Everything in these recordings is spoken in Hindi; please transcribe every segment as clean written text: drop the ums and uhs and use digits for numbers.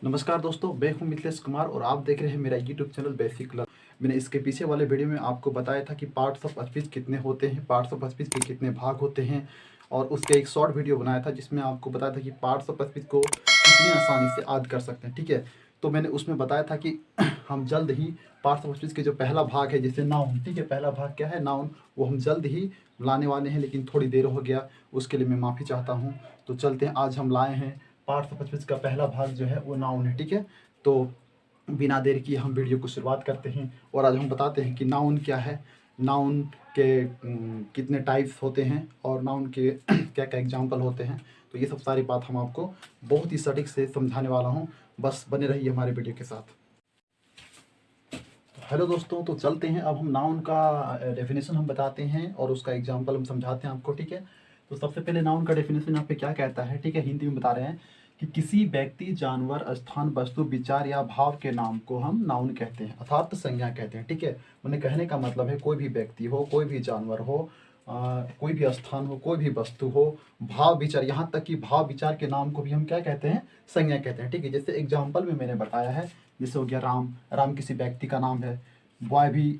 नमस्कार दोस्तों, मैं हूं मिथिलेश कुमार और आप देख रहे हैं मेरा यूट्यूब चैनल बेसिक लर्न। मैंने इसके पीछे वाले वीडियो में आपको बताया था कि पार्ट्स ऑफ स्पीच कितने होते हैं, पार्ट्स ऑफ स्पीच के कितने भाग होते हैं, और उसके एक शॉर्ट वीडियो बनाया था जिसमें आपको बताया था कि पार्ट्स ऑफ स्पीच को कितनी आसानी से याद कर सकते हैं। ठीक है, तो मैंने उसमें बताया था कि हम जल्द ही पार्ट्स ऑफ स्पीच के जो पहला भाग है जैसे नाउन, ठीक है, पहला भाग क्या है नाउन, वो हम जल्द ही लाने वाले हैं, लेकिन थोड़ी देर हो गया, उसके लिए मैं माफ़ी चाहता हूँ। तो चलते हैं, आज हम लाए हैं पार्ट्स ऑफ स्पीच का पहला भाग जो है वो नाउन है। ठीक है, तो बिना देर किए हम वीडियो को शुरुआत करते हैं और आज हम बताते हैं कि नाउन क्या है, नाउन के कितने टाइप्स होते हैं और नाउन के क्या क्या एग्जाम्पल होते हैं। तो ये सब सारी बात हम आपको बहुत ही सटीक से समझाने वाला हूँ, बस बने रहिए हमारे वीडियो के साथ। हेलो दोस्तों, तो चलते हैं, अब हम नाउन का डेफिनेशन हम बताते हैं और उसका एग्जाम्पल हम समझाते हैं आपको। ठीक है, तो सबसे पहले नाउन का डेफिनेशन यहाँ पे क्या कहता है, ठीक है, हिंदी में बता रहे हैं कि किसी व्यक्ति, जानवर, स्थान, वस्तु, विचार या भाव के नाम को हम नाउन कहते हैं, अर्थात संज्ञा कहते हैं। ठीक है, उन्हें कहने का मतलब है कोई भी व्यक्ति हो, कोई भी जानवर हो, कोई भी स्थान हो, कोई भी वस्तु हो, भाव विचार, यहाँ तक कि भाव विचार के नाम को भी हम क्या कहते हैं, संज्ञा कहते हैं। ठीक है, जैसे एग्जाम्पल में मैंने बताया है, जैसे हो गया राम, राम किसी व्यक्ति का नाम है, बॉय भी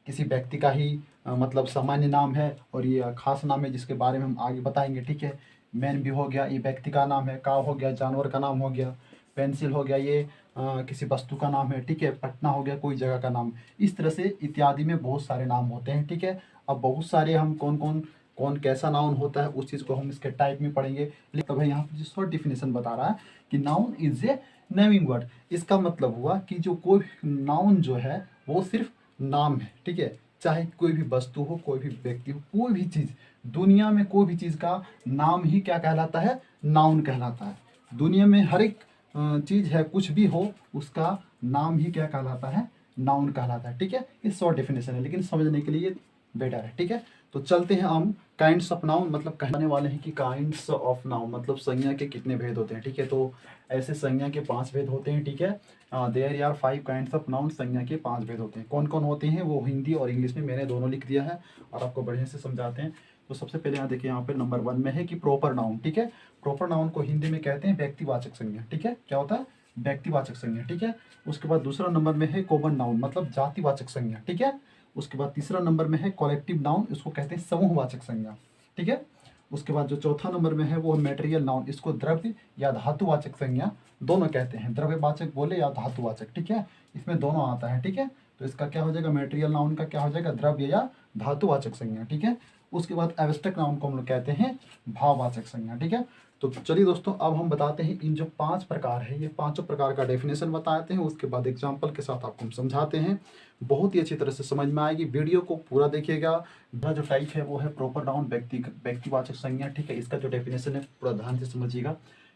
किसी व्यक्ति का ही मतलब सामान्य नाम है और ये खास नाम है जिसके बारे में हम आगे बताएंगे। ठीक है, मैन भी हो गया, ये व्यक्ति का नाम है, काव हो गया, जानवर का नाम हो गया, पेंसिल हो गया, ये किसी वस्तु का नाम है। ठीक है, पटना हो गया, कोई जगह का नाम। इस तरह से इत्यादि में बहुत सारे नाम होते हैं। ठीक है, अब बहुत सारे हम कौन कैसा नाउन होता है उस चीज़ को हम इसके टाइप में पढ़ेंगे, लेकिन अब यहाँ पर शॉर्ट डिफिनेशन बता रहा है कि noun is a naming word. इसका मतलब हुआ कि जो कोई नाउन जो है वो सिर्फ नाम है। ठीक है, चाहे कोई भी वस्तु हो, कोई भी व्यक्ति हो, कोई भी चीज़, दुनिया में कोई भी चीज़ का नाम ही क्या कहलाता है, नाउन कहलाता है। दुनिया में हर एक चीज़ है, कुछ भी हो, उसका नाम ही क्या कहलाता है, नाउन कहलाता है। ठीक है, ये शॉर्ट डेफिनेशन है लेकिन समझने के लिए बेटर है। ठीक है, तो चलते हैं हम काइंड्स ऑफ नाउन, मतलब कहने वाले हैं कि काइंड्स ऑफ नाउन मतलब संज्ञा के कितने भेद होते हैं। ठीक है, तो ऐसे संज्ञा के 5 भेद होते हैं। ठीक है, there are 5 kinds of noun, संज्ञा के 5 भेद होते हैं। कौन कौन होते हैं वो हिंदी और इंग्लिश में मैंने दोनों लिख दिया है और आपको बढ़िया से समझाते हैं। तो सबसे पहले यहाँ देखिए, यहाँ पे नंबर 1 में है कि प्रॉपर नाउन। ठीक है, प्रॉपर नाउन को हिंदी में कहते हैं व्यक्तिवाचक संज्ञा। ठीक है, क्या होता है, व्यक्तिवाचक संज्ञा। ठीक है, उसके बाद दूसरा नंबर में है कॉमन नाउन मतलब जातिवाचक संज्ञा। ठीक है, उसके बाद तीसरा नंबर में है कलेक्टिव नाउन, इसको कहते हैं समूहवाचक संज्ञा। ठीक है, उसके बाद जो चौथा नंबर में है वो मटेरियल नाउन, इसको द्रव्य या धातुवाचक संज्ञा दोनों कहते हैं, द्रव्यवाचक बोले या धातुवाचक। ठीक है, इसमें दोनों आता है। ठीक है, तो इसका क्या हो जाएगा, मटेरियल नाउन का क्या हो जाएगा, द्रव्य या धातुवाचक संज्ञा। ठीक है, उसके बाद एब्स्ट्रैक्ट नाउन को हम लोग कहते हैं भाववाचक संज्ञा। ठीक है, तो चलिए दोस्तों, अब हम बताते हैं इन जो 5 प्रकार है, ये 5 प्रकार का डेफिनेशन बताते हैं, उसके बाद एग्जाम्पल के साथ आपको हम समझाते हैं, बहुत ही अच्छी तरह से समझ में आएगी। वीडियो को पूरा देखिएगा। जो टाइप है वो है प्रॉपर नाउन, व्यक्तिवाचक संज्ञा। ठीक है, इसका जो डेफिनेशन है पूरा ध्यान से समझिएगा।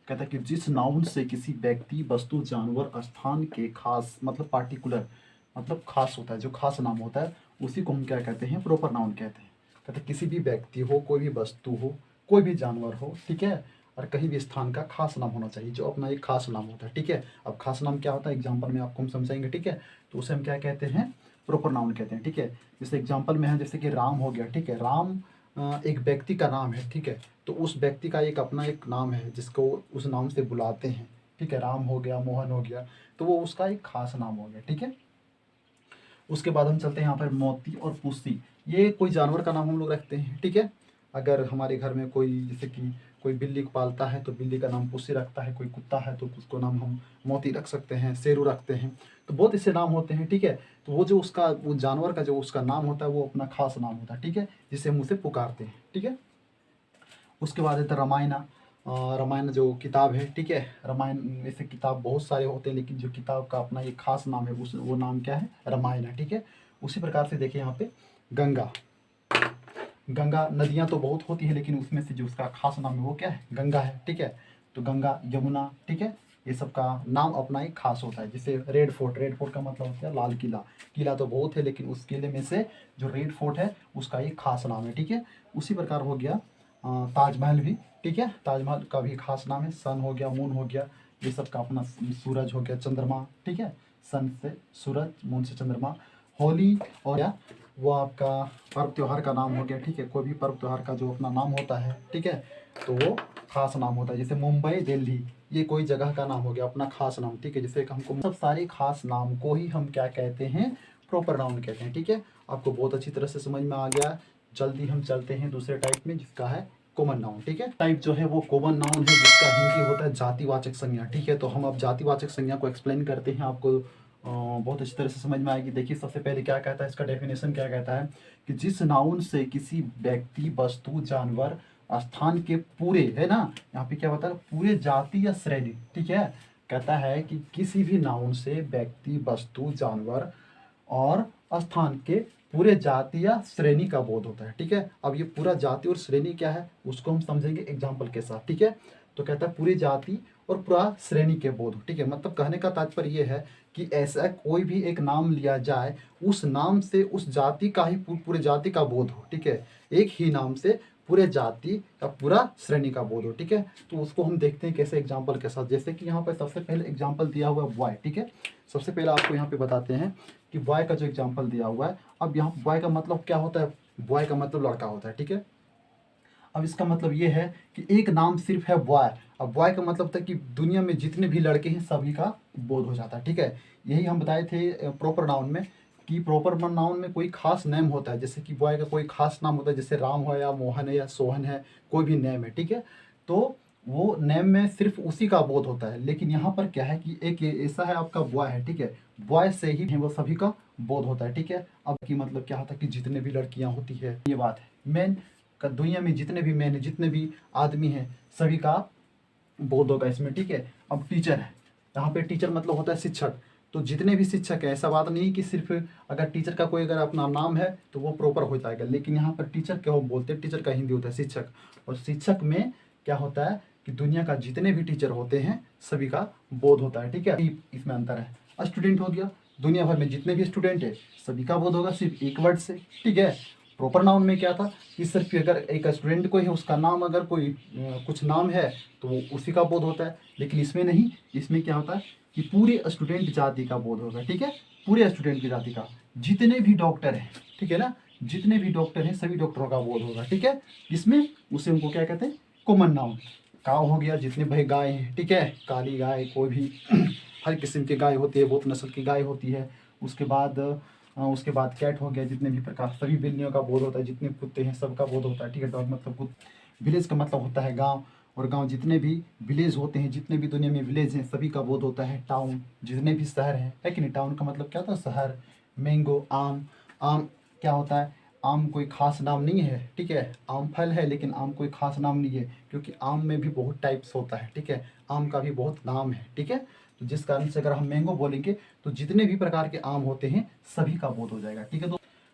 कहता है कि जिस नाउन से किसी व्यक्ति, वस्तु, जानवर, स्थान के खास मतलब पार्टिकुलर मतलब खास होता है, जो खास नाम होता है उसी को हम क्या कहते हैं, प्रॉपर नाउन कहते हैं। कहते हैं किसी भी व्यक्ति हो, कोई भी वस्तु हो, कोई भी जानवर हो, ठीक है, और कहीं भी स्थान का खास नाम होना चाहिए, जो अपना एक खास नाम होता है। ठीक है, अब खास नाम क्या होता है एग्जाम्पल में आपको हम समझाएंगे। ठीक है, तो उसे हम क्या कहते हैं, प्रॉपर नाउन कहते हैं। ठीक है, जैसे एग्जाम्पल में है, जैसे कि राम हो गया। ठीक है, राम एक व्यक्ति का नाम है। ठीक है, तो उस व्यक्ति का एक अपना एक नाम है जिसको उस नाम से बुलाते हैं। ठीक है, राम हो गया, मोहन हो गया, तो वो उसका एक खास नाम हो गया। ठीक है, उसके बाद हम चलते हैं यहाँ पर मोती और पुस्सी, ये कोई जानवर का नाम हम लोग रखते हैं। ठीक है, अगर हमारे घर में कोई जैसे कि कोई बिल्ली को पालता है तो बिल्ली का नाम पुस्सी रखता है, कोई कुत्ता है तो उसको नाम हम मोती रख सकते हैं, शेरू रखते हैं, तो बहुत ऐसे नाम होते हैं। ठीक है, तो वो जो उसका वो जानवर का जो उसका नाम होता है वो अपना खास नाम होता है। ठीक है, जिसे हम उसे पुकारते हैं। ठीक है, उसके बाद है रामायण। रामायण जो किताब है, ठीक है, रामायण में से किताब बहुत सारे होते हैं लेकिन जो किताब का अपना एक खास नाम है उस वो नाम क्या है, रामायण है। ठीक है, उसी प्रकार से देखिए यहाँ पे गंगा। गंगा, नदियाँ तो बहुत होती है लेकिन उसमें से जो उसका खास नाम है वो क्या है, गंगा है। ठीक है, तो गंगा, यमुना, ठीक है, ये सब का नाम अपना एक खास होता है। जैसे रेड फोर्ट, रेड फोर्ट का मतलब होता है लाल किला। किला तो बहुत है लेकिन उस किले में से जो रेड फोर्ट है उसका एक खास नाम है। ठीक है, उसी प्रकार हो गया ताजमहल भी। ठीक है, ताजमहल का भी खास नाम है, सन हो गया, मून हो गया, ये सब का अपना, सूरज हो गया, चंद्रमा। ठीक है, सन से सूरज, मून से चंद्रमा। होली और या वो आपका पर्व त्यौहार का नाम हो गया। ठीक है, कोई भी पर्व त्यौहार का जो अपना नाम होता है, ठीक है, तो वो खास नाम होता है, जैसे मुंबई, दिल्ली, ये कोई जगह का नाम हो गया, अपना खास नाम, ठीक है। जैसे हमको सब सारे खास नाम को ही हम क्या कहते हैं, प्रॉपर नाउन कहते हैं, ठीक है। आपको बहुत अच्छी तरह से समझ में आ गया। जल्दी हम चलते हैं दूसरे टाइप में, जिसका है कॉमन नाउन, ठीक है। टाइप जो है वो कॉमन नाउन है, जिसका हिंदी होता है जातिवाचक संज्ञा, ठीक है। तो हम अब जातिवाचक संज्ञा को एक्सप्लेन करते हैं, आपको बहुत अच्छी तरह से समझ में आएगी। देखिए सबसे पहले क्या कहता है, इसका डेफिनेशन क्या कहता है कि जिस नाउन से किसी व्यक्ति, वस्तु, जानवर, स्थान के पूरे, है ना, यहाँ पे क्या बता है, पूरे जाति या श्रेणी, ठीक है। कहता है कि किसी भी नाउन से व्यक्ति, वस्तु, जानवर और स्थान के पूरे जाति या श्रेणी का बोध होता है, ठीक है। अब ये पूरा जाति और श्रेणी क्या है उसको हम समझेंगे एग्जाम्पल के साथ, ठीक है। तो कहता है पूरी जाति और पूरा श्रेणी के बोध, ठीक है। मतलब कहने का तात्पर्य ये है कि ऐसा कोई भी एक नाम लिया जाए, उस नाम से उस जाति का ही पूरे जाति का बोध हो, ठीक है। एक ही नाम से पूरे जाति का पूरा श्रेणी का बोध हो, ठीक है। तो उसको हम देखते हैं कैसे एग्जाम्पल के साथ। जैसे कि यहाँ पर सबसे पहले एग्जाम्पल दिया हुआ है बॉय, ठीक है। सबसे पहले आपको यहाँ पे बताते हैं कि बॉय का जो एग्जाम्पल दिया हुआ है। अब यहाँ बॉय का मतलब क्या होता है, बॉय का मतलब लड़का होता है, ठीक है। अब इसका मतलब ये है कि एक नाम सिर्फ है बॉय। अब बॉय का मतलब था कि दुनिया में जितने भी लड़के हैं सभी का बोध हो जाता है, ठीक है। यही हम बताए थे प्रॉपर नाउन में कि प्रॉपर नाउन में कोई खास नेम होता है, जैसे कि बॉय का कोई खास नाम होता है, जैसे राम हो या मोहन है या सोहन है, कोई भी नेम है, ठीक है। तो वो नेम में सिर्फ उसी का बोध होता है। लेकिन यहाँ पर क्या है कि एक ऐसा है आपका बॉय है, ठीक है। बॉय से ही वो सभी का बोध होता है, ठीक है। अब की मतलब क्या होता है कि जितने भी लड़कियाँ होती है, ये बात है मेन का, दुनिया में जितने भी मैन है, जितने भी आदमी हैं, सभी का बोध होगा इसमें, ठीक है। अब टीचर है, यहाँ पे टीचर मतलब होता है शिक्षक। तो जितने भी शिक्षक है, ऐसा बात नहीं कि सिर्फ अगर टीचर का कोई अगर अपना नाम है तो वो प्रॉपर हो जाएगा। लेकिन यहाँ पर टीचर क्या वो बोलते हैं, टीचर का हिंदी होता है शिक्षक। और शिक्षक में क्या होता है कि दुनिया का जितने भी टीचर होते हैं सभी का बोध होता है, ठीक है। इसमें अंतर है। स्टूडेंट हो गया, दुनिया भर में जितने भी स्टूडेंट है सभी का बोध होगा सिर्फ एक वर्ड से, ठीक है। प्रॉपर नाउन में क्या था कि सिर्फ अगर एक स्टूडेंट कोई है, उसका नाम अगर कोई कुछ नाम है तो वो उसी का बोध होता है। लेकिन इसमें नहीं, इसमें क्या होता है कि पूरे स्टूडेंट जाति का बोध होगा, ठीक है। पूरे स्टूडेंट की जाति का, जितने भी डॉक्टर हैं, ठीक है ना, जितने भी डॉक्टर हैं सभी डॉक्टरों का बोध होगा, ठीक है। इसमें उसे उनको क्या कहते हैं, कॉमन नाउन। काव हो गया, जितने भाई गाय हैं, ठीक है, काली गाय, कोई भी हर किस्म की गाय होती है, बहुत नस्ल की गाय होती है। उसके बाद कैट हो गया, जितने भी प्रकार, सभी बिल्लियों का बोध होता है, जितने कुत्ते हैं सबका बोध होता है, ठीक है। डॉग मतलब कुत्ते। विलेज का मतलब होता है गांव, और गांव जितने भी विलेज होते हैं, जितने भी दुनिया में विलेज हैं सभी का बोध होता है। टाउन, जितने भी शहर हैं, है कि नहीं। टाउन का मतलब क्या होता है, शहर। मैंगो, आम। आम क्या होता है, आम कोई खास नाम नहीं है, ठीक है। आम फल है लेकिन आम कोई खास नाम नहीं है, क्योंकि आम में भी बहुत टाइप्स होता है, ठीक है। आम का भी बहुत नाम है, ठीक है। तो जिस कारण से अगर हम मैंगो बोलेंगे तो जितने भी प्रकार के आम होते हैं सभी का बोध हो जाएगा, ठीक है।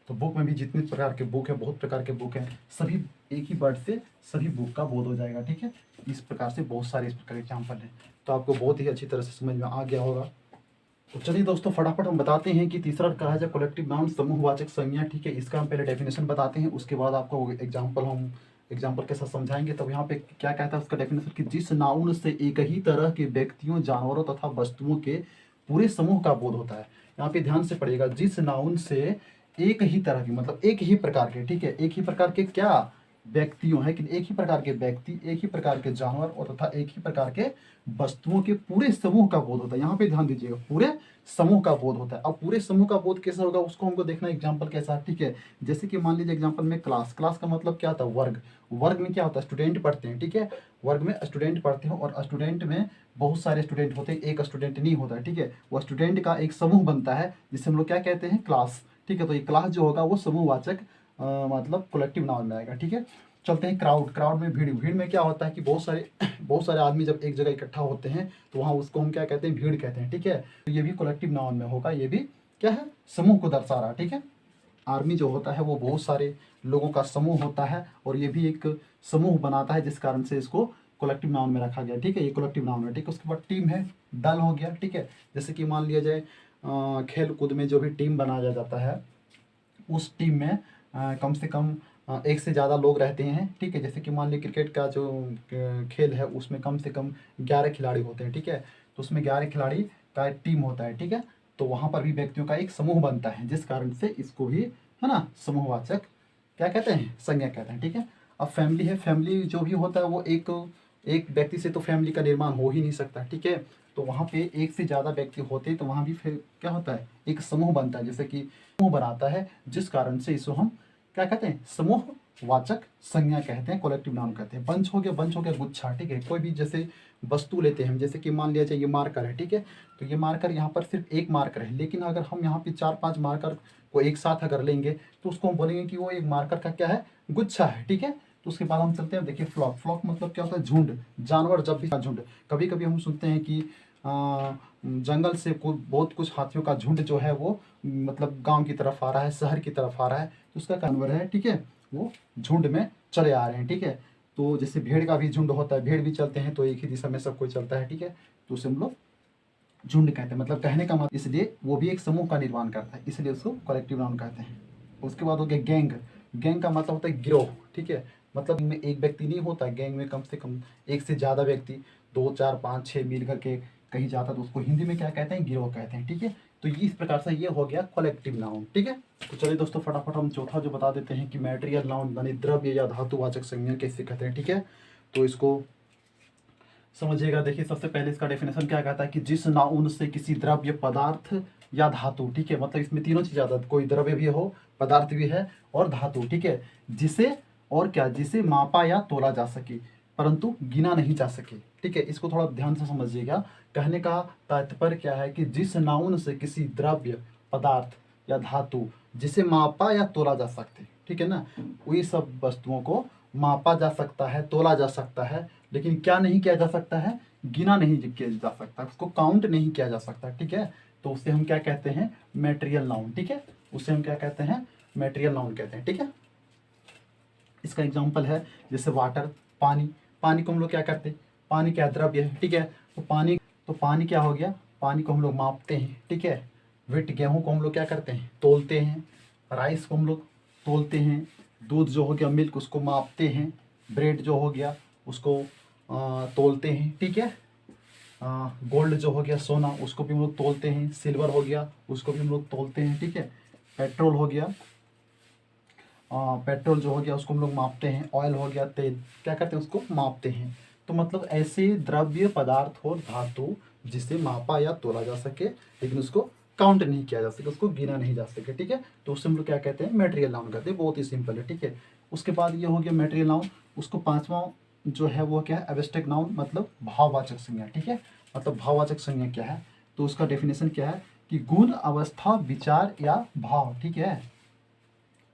तो बुक में भी जितने प्रकार के बुक है, बहुत प्रकार के बुक हैं, सभी एक ही वर्ड से सभी बुक का बोध हो जाएगा, ठीक है। इस प्रकार से बहुत सारे इस प्रकार के एग्जाम्पल हैं। तो आपको बहुत ही अच्छी तरह से समझ में आ गया होगा। तो चलिए दोस्तों फटाफट हम बताते हैं कि तीसरा कहा जाए कलेक्टिव नाउन, समूहवाचक संज्ञा, ठीक है। इसका हम पहले डेफिनेशन बताते हैं, उसके बाद आपको एग्जाम्पल के साथ समझाएंगे। तब यहाँ पे क्या कहता है उसका डेफिनेशन कि जिस नाउन से एक ही तरह के व्यक्तियों, जानवरों तथा वस्तुओं के पूरे समूह का बोध होता है। यहाँ पे ध्यान से पढ़िएगा, जिस नाउन से एक ही तरह की मतलब एक ही प्रकार के, ठीक है, एक ही प्रकार के क्या व्यक्तियों है कि एक ही प्रकार के व्यक्ति, एक ही प्रकार के जानवर और तथा एक ही प्रकार के वस्तुओं के पूरे समूह का बोध होता है। यहाँ पे ध्यान दीजिएगा, पूरे समूह का बोध होता है। अब पूरे समूह का बोध कैसे होगा उसको हमको देखना एग्जाम्पल के साथ, ठीक है। जैसे कि मान लीजिए एग्जाम्पल में क्लास, क्लास का मतलब क्या होता है, वर्ग। वर्ग में क्या होता है, स्टूडेंट पढ़ते हैं, ठीक है। वर्ग में स्टूडेंट पढ़ते हैं और स्टूडेंट में बहुत सारे स्टूडेंट होते हैं, एक स्टूडेंट नहीं होता है, ठीक है। वो स्टूडेंट का एक समूह बनता है जिसे हम लोग क्या कहते हैं, क्लास, ठीक है। तो ये क्लास जो होगा वो समूहवाचक मतलब कलेक्टिव नाउन में आएगा, ठीक है। चलते हैं क्राउड। क्राउड में भीड़। भीड़ में क्या होता है कि बहुत सारे आदमी जब एक जगह इकट्ठा होते हैं तो वहाँ उसको हम क्या कहते हैं, भीड़ कहते हैं, ठीक है। तो ये भी कलेक्टिव नाउन में होगा, ये भी क्या है, समूह को दर्शा रहा है, ठीक है। आर्मी जो होता है वो बहुत सारे लोगों का समूह होता है और ये भी एक समूह बनाता है, जिस कारण से इसको कलेक्टिव नाउन में रखा गया, ठीक है। ये कलेक्टिव नाउन है, ठीक है। उसके बाद टीम है, दल हो गया, ठीक है। जैसे कि मान लिया जाए खेल कूद में जो भी टीम बनाया जाता है, उस टीम में कम से कम एक से ज़्यादा लोग रहते हैं, ठीक है। जैसे कि मान लीजिए क्रिकेट का जो खेल है उसमें कम से कम 11 खिलाड़ी होते हैं, ठीक है। तो उसमें 11 खिलाड़ी का एक टीम होता है, ठीक है। तो वहाँ पर भी व्यक्तियों का एक समूह बनता है, जिस कारण से इसको भी, है ना, समूहवाचक क्या कहते हैं, संज्ञा कहते हैं, ठीक है। अब फैमिली है। फैमिली जो भी होता है वो एक एक व्यक्ति से तो फैमिली का निर्माण हो ही नहीं सकता, ठीक है। तो वहाँ पे एक से ज़्यादा व्यक्ति होते हैं तो वहाँ भी फिर क्या होता है, एक समूह बनता है, जैसे कि समूह बनाता है, जिस कारण से इसको हम क्या कहते हैं, समूह वाचक संज्ञा कहते हैं, कलेक्टिव नाउन कहते हैं। बंच हो गया गुच्छा, ठीक है। कोई भी जैसे वस्तु लेते हैं हम, जैसे कि मान लिया जाए ये मार्कर है, ठीक है। तो ये मार्कर यहाँ पर सिर्फ एक मार्कर है, लेकिन अगर हम यहाँ पे 4-5 मार्कर को एक साथ अगर लेंगे तो उसको हम बोलेंगे कि वो एक मार्कर का क्या है, गुच्छा है, ठीक है। तो उसके बाद हम चलते हैं, देखिए फ्लॉक। फ्लॉक मतलब क्या होता है, झुंड, जानवर जब भी झुंड। कभी कभी हम सुनते हैं कि जंगल से बहुत कुछ हाथियों का झुंड जो है वो मतलब गांव की तरफ आ रहा है, शहर की तरफ आ रहा है, तो उसका जानवर है, ठीक है, वो झुंड में चले आ रहे हैं, ठीक है। तो जैसे भेड़ का भी झुंड होता है, भेड़ भी चलते हैं तो एक ही दिशा में सब कोई चलता है, ठीक है। तो उसे हम लोग झुंड कहते हैं, मतलब कहने का मतलब, इसलिए वो भी एक समूह का निर्माण करता है, इसलिए उसको कलेक्टिव नाउन कहते हैं। उसके बाद हो गया गैंग। गैंग का मतलब होता है गिरोह, ठीक है। मतलब इनमें एक व्यक्ति नहीं होता, गैंग में कम से कम एक से ज़्यादा व्यक्ति 2, 4, 5, 6 मिल करके कहीं जाता, तो उसको हिंदी में क्या कहते हैं, गिरोह कहते हैं, ठीक है। तो ये इस प्रकार से ये हो गया कलेक्टिव नाउन, ठीक है। तो चलिए दोस्तों फटाफट हम चौथा जो बता देते हैं कि मैटेरियल नाउन यानी द्रव्य या धातुवाचक संज्ञा कैसे कहते हैं, ठीक है। तो इसको समझिएगा। देखिए सबसे पहले इसका डेफिनेशन क्या कहता है कि जिस नाउन से किसी द्रव्य, पदार्थ या धातु, ठीक है, मतलब इसमें तीनों चीज़ आता है, कोई द्रव्य भी हो, पदार्थ भी है और धातु, ठीक है, जिसे और क्या, जिसे मापा या तोला जा सके परंतु गिना नहीं जा सके, ठीक है। इसको थोड़ा ध्यान से समझिएगा। कहने का तात्पर्य क्या है कि जिस नाउन से किसी द्रव्य, पदार्थ या धातु जिसे मापा या तोला जा सकते, ठीक है ना, वही सब वस्तुओं को मापा जा सकता है, तोला जा सकता है, लेकिन क्या नहीं किया जा सकता है, गिना नहीं किया जा सकता, उसको काउंट नहीं किया जा सकता, ठीक है। तो उसे हम क्या कहते हैं, मैटेरियल नाउन, ठीक है। उसे हम क्या कहते हैं, मैटेरियल नाउन कहते हैं, ठीक है। इसका एग्जांपल है जैसे वाटर, पानी। पानी को हम लोग क्या करते हैं, पानी क्या द्रव्य है, ठीक है। तो पानी क्या हो गया, पानी को हम लोग मापते हैं, ठीक है। वेट, गेहूँ को हम लोग क्या करते हैं, तोलते हैं। राइस को हम लोग तोलते हैं। दूध जो हो गया, मिल्क, उसको मापते हैं। ब्रेड जो हो गया उसको तोलते हैं, ठीक है। गोल्ड जो हो गया, सोना, उसको भी हम लोग तोलते हैं। सिल्वर हो गया, उसको भी हम लोग तोलते हैं, ठीक है। पेट्रोल हो गया, पेट्रोल जो हो गया उसको हम लोग मापते हैं। ऑयल हो गया, तेल, क्या करते हैं, उसको मापते हैं। तो मतलब ऐसे द्रव्य, पदार्थ और धातु जिसे मापा या तोला जा सके लेकिन उसको काउंट नहीं किया जा सके, उसको गिना नहीं जा सके, ठीक है। तो उससे हम लोग क्या कहते हैं, मैटेरियल नाउन कहते हैं। बहुत ही सिंपल है, ठीक है। उसके बाद ये हो गया मैटेरियल नाउन। उसको पांचवा जो है वो क्या है, एब्स्ट्रैक्ट नाउन, मतलब भाववाचक संज्ञा, ठीक है। मतलब भाववाचक संज्ञा क्या है, तो उसका डेफिनेशन क्या है कि गुण, अवस्था, विचार या भाव, ठीक है।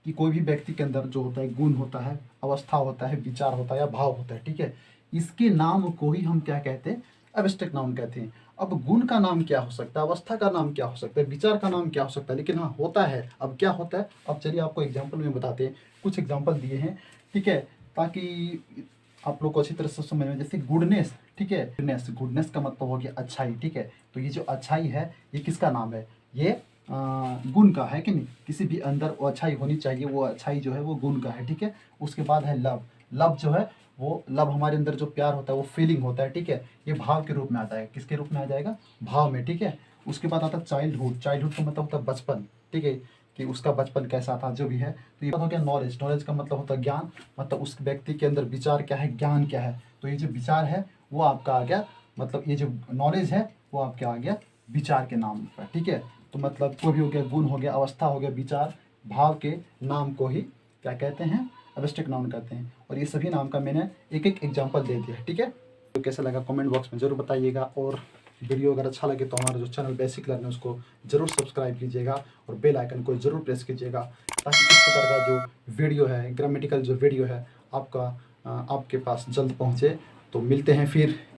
कि कोई भी व्यक्ति के अंदर जो होता है, गुण होता है, अवस्था होता है, विचार होता है या भाव होता है, ठीक है। इसके नाम को ही हम क्या कहते हैं, एब्स्ट्रैक्ट नाउन कहते हैं। अब गुण का नाम क्या हो सकता है, अवस्था का नाम क्या हो सकता है, विचार का नाम क्या हो सकता है, लेकिन हाँ होता है। अब क्या होता है, अब चलिए आपको एग्जाम्पल में बताते हैं। कुछ एग्जाम्पल दिए हैं, ठीक है, ताकि आप लोग को अच्छी तरह से समझ में। जैसे गुडनेस, ठीक है, गुडनेस, गुडनेस का मतलब हो गया अच्छाई, ठीक है। तो ये जो अच्छाई है ये किसका नाम है, ये गुण का है कि नहीं। किसी भी अंदर वो अच्छाई होनी चाहिए, वो अच्छाई जो है वो गुण का है, ठीक है। उसके बाद है लव। लव जो है वो, लव हमारे अंदर जो प्यार होता है वो फीलिंग होता है, ठीक है। ये भाव के रूप में आता है, किसके रूप में आ जाएगा, भाव में, ठीक है। उसके बाद आता है चाइल्डहुड। चाइल्डहुड का मतलब होता है बचपन, ठीक है, कि उसका बचपन कैसा था, जो भी है। तो ये बात हो गया नॉलेज। नॉलेज का मतलब होता है ज्ञान, मतलब उस व्यक्ति के अंदर विचार क्या है, ज्ञान क्या है। तो ये जो विचार है वो आपका आ गया, मतलब ये जो नॉलेज है वो आपका आ गया विचार के नाम पर, ठीक है। तो मतलब कोई भी हो गया, गुण हो गया, अवस्था हो गया, विचार, भाव के नाम को ही क्या कहते हैं, एब्स्ट्रैक्ट नाउन कहते हैं। और ये सभी नाम का मैंने एक एक एग्जांपल दे दिया है, ठीक है। तो कैसा लगा कमेंट बॉक्स में ज़रूर बताइएगा। और वीडियो अगर अच्छा लगे तो हमारा जो चैनल बेसिक लर्निंग उसको ज़रूर सब्सक्राइब कीजिएगा और बेल आइकन को ज़रूर प्रेस कीजिएगा, ताकि इस प्रकार का जो वीडियो है, ग्रामेटिकल जो वीडियो है आपका आपके पास जल्द पहुँचे। तो मिलते हैं फिर